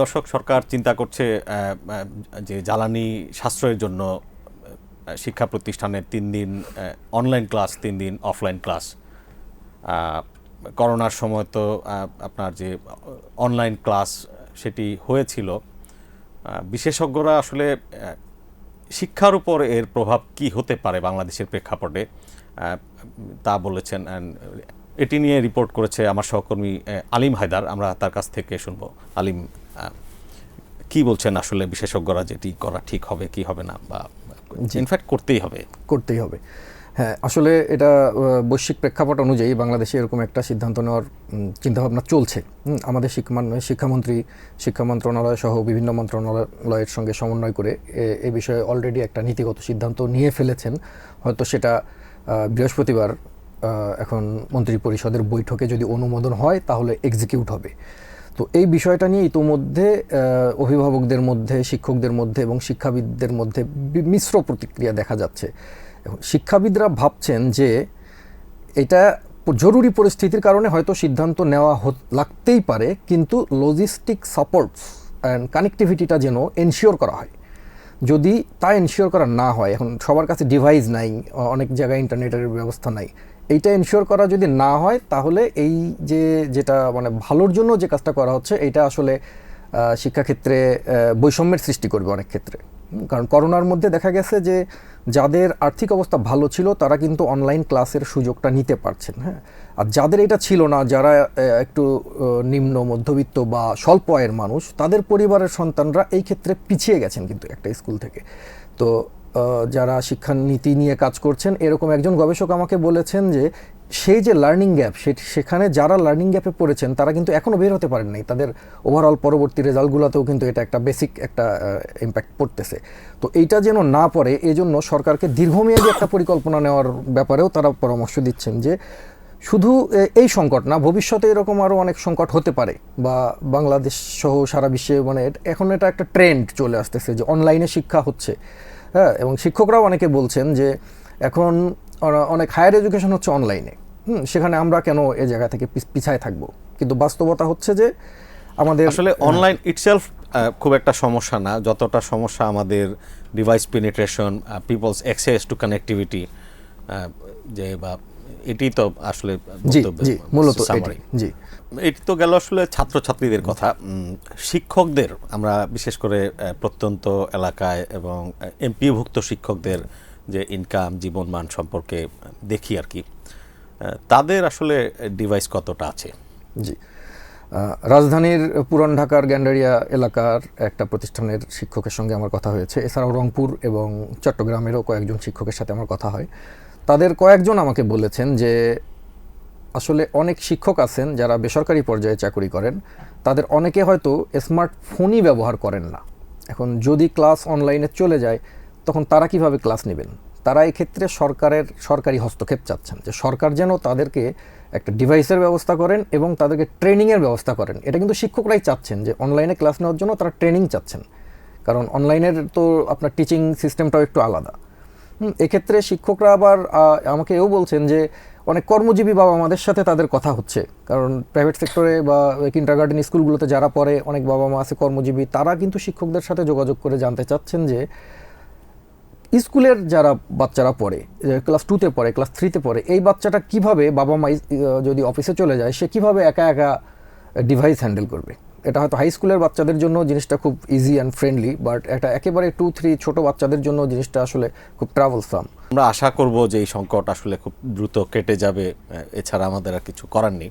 দর্শক, সরকার চিন্তা করছে যে জ্বালানি সাশ্রয়ের জন্য শিক্ষা প্রতিষ্ঠানের 3 দিন অনলাইন ক্লাস, 3 দিন অফলাইন ক্লাস। করোনার সময় তো আপনার যে অনলাইন ক্লাস সেটি হয়েছিল। বিশেষজ্ঞরা আসলে শিক্ষার উপর এর প্রভাব কি হতে পারে বাংলাদেশের প্রেক্ষাপটে তা বলেছেন। এটি নিয়ে রিপোর্ট করেছে আমার সহকর্মী আলিম হায়দার। আমরা তার কাছ থেকে শুনবো। আলিম, কি বলছেন আসলে বিশেষজ্ঞরা, যেটি করা ঠিক হবে কি হবে না, বা ইনফ্যাক্ট করতেই হবে? হ্যাঁ, আসলে এটা বৈশ্বিক প্রেক্ষাপট অনুযায়ী বাংলাদেশে এরকম একটা সিদ্ধান্ত নেওয়ার চিন্তাভাবনা চলছে। আমাদের শিক্ষামন্ত্রী, শিক্ষা মন্ত্রণালয় সহ বিভিন্ন মন্ত্রণালয়ের সঙ্গে সমন্বয় করে এ বিষয়ে অলরেডি একটা নীতিগত সিদ্ধান্ত নিয়ে ফেলেছেন। হয়তো সেটা বৃহস্পতিবার এখন মন্ত্রী পরিষদের বৈঠকে যদি অনুমোদন হয় তাহলে এক্সিকিউট হবে। তো এই বিষয়টা নিয়ে ইতোমধ্যে অভিভাবকদের মধ্যে, শিক্ষকদের মধ্যে এবং শিক্ষাবিদদের মধ্যে মিশ্র প্রতিক্রিয়া দেখা যাচ্ছে। এখন শিক্ষাবিদরা ভাবছেন যে এটা জরুরি পরিস্থিতির কারণে হয়তো সিদ্ধান্ত নেওয়া লাগতেই পারে, কিন্তু লজিস্টিক সাপোর্টস অ্যান্ড কানেক্টিভিটিটা যেন এনশিওর করা হয়। যদি তা এনশিওর করা না হয়, এখন সবার কাছে ডিভাইস নাই, অনেক জায়গায় ইন্টারনেটের ব্যবস্থা নাই, এইটা এনশিওর করা যদি না হয় তাহলে এই যেটা মানে ভালোর জন্য যে কাজটা করা হচ্ছে এইটা আসলে শিক্ষাক্ষেত্রে বৈষম্যের সৃষ্টি করবে অনেক ক্ষেত্রে। কারণ করোনার মধ্যে দেখা গেছে যে যাদের আর্থিক অবস্থা ভালো ছিল তারা কিন্তু অনলাইন ক্লাসের সুযোগটা নিতে পারছেন, হ্যাঁ। আর যাদের এটা ছিল না, যারা একটু নিম্ন মধ্যবিত্ত বা স্বল্প আয়ের মানুষ, তাদের পরিবারের সন্তানরা এই ক্ষেত্রে পিছিয়ে গেছেন কিন্তু একটা স্কুল থেকে। তো যারা শিক্ষানীতি নিয়ে কাজ করছেন, এরকম একজন গবেষক আমাকে বলেছেন যে সেই যে লার্নিং গ্যাপ, সেখানে যারা লার্নিং গ্যাপে পড়েছেন তারা কিন্তু এখনও বের হতে পারেন নাই। তাদের ওভারঅল পরবর্তী রেজাল্টগুলোতেও কিন্তু এটা একটা বেসিক একটা ইম্প্যাক্ট পড়তেছে। তো এইটা যেন না পড়ে, এজন্য সরকারকে দীর্ঘমেয়াদী একটা পরিকল্পনা নেওয়ার ব্যাপারেও তারা পরামর্শ দিচ্ছেন যে শুধু এই সংকট না, ভবিষ্যতে এরকম আরও অনেক সংকট হতে পারে, বা বাংলাদেশ সহ সারা বিশ্বে মানে এখন এটা একটা ট্রেন্ড চলে আসতেছে যে অনলাইনে শিক্ষা হচ্ছে, হ্যাঁ। এবং শিক্ষকরাও অনেকে বলছেন যে এখন অনেক হায়ার এডুকেশন হচ্ছে অনলাইনে, সেখানে আমরা কেন এ জায়গা থেকে পিছায় থাকবো। কিন্তু বাস্তবতা হচ্ছে যে আমাদের আসলে অনলাইন ইটসেলফ খুব একটা সমস্যা না, যতটা সমস্যা আমাদের device penetration, peoples access to connectivity, যে বা এটি তো আসলে মূলত এটি তো গেল আসলে ছাত্রছাত্রীদের কথা। শিক্ষকদের আমরা বিশেষ করে প্রত্যন্ত এলাকায় এবং এমপিভুক্ত শিক্ষকদের যে ইনকাম, জীবনমান সম্পর্কে দেখি আর কি, তাদের আসলে ডিভাইস কতটা আছে? জি, রাজধানীর পুরান ঢাকার গ্যান্ডারিয়া এলাকার একটা প্রতিষ্ঠানের শিক্ষকের সঙ্গে আমার কথা হয়েছে। এছাড়াও রংপুর এবং চট্টগ্রামেরও কয়েকজন শিক্ষকের সাথে আমার কথা হয়। তাদের কয়েকজন আমাকে বলেছেন যে আসলে অনেক শিক্ষক আছেন যারা বেসরকারি পর্যায়ে চাকরি করেন, তাদের অনেকে হয়তো স্মার্টফোনই ব্যবহার করেন না। এখন যদি ক্লাস অনলাইনে চলে যায় তখন তারা কিভাবে ক্লাস নেবেন? তারা এক্ষেত্রে সরকারি হস্তক্ষেপ চাচ্ছেন, যে সরকার যেন তাদেরকে একটা ডিভাইসের ব্যবস্থা করেন এবং তাদেরকে ট্রেনিংয়ের ব্যবস্থা করেন। এটা কিন্তু শিক্ষকরাই চাচ্ছেন যে অনলাইনে ক্লাস নেওয়ার জন্য তারা ট্রেনিং চাচ্ছেন, কারণ অনলাইনের তো আপনার টিচিং সিস্টেমটাও একটু আলাদা। এক্ষেত্রে শিক্ষকরা আবার আমাকে এও বলছেন যে অনেক কর্মজীবী বাবা মাদের সাথে তাদের কথা হচ্ছে, কারণ প্রাইভেট সেক্টরে বা কিন্ডারগার্টেন স্কুলগুলোতে যারা পড়ে, অনেক বাবা মা আছে কর্মজীবী, তারা কিন্তু শিক্ষকদের সাথে যোগাযোগ করে জানতে চাচ্ছেন যে স্কুলের যারা বাচ্চারা পড়ে, ক্লাস 2তে পড়ে, ক্লাস 3তে পড়ে, এই বাচ্চাটা কিভাবে, বাবা মা যদি অফিসে চলে যায়, সে কিভাবে একা একা ডিভাইস হ্যান্ডেল করবে। এটা হয়তো হাই স্কুলের বাচ্চাদের জন্য জিনিসটা খুব ইজি অ্যান্ড ফ্রেন্ডলি, বাট এটা একেবারে 2-3 ছোট বাচ্চাদের জন্য জিনিসটা আসলে খুব ট্রাভেলসাম। আমরা আশা করব যে এই সংকট আসলে খুব দ্রুত কেটে যাবে, এছাড়া আমাদের আর কিছু করার নেই।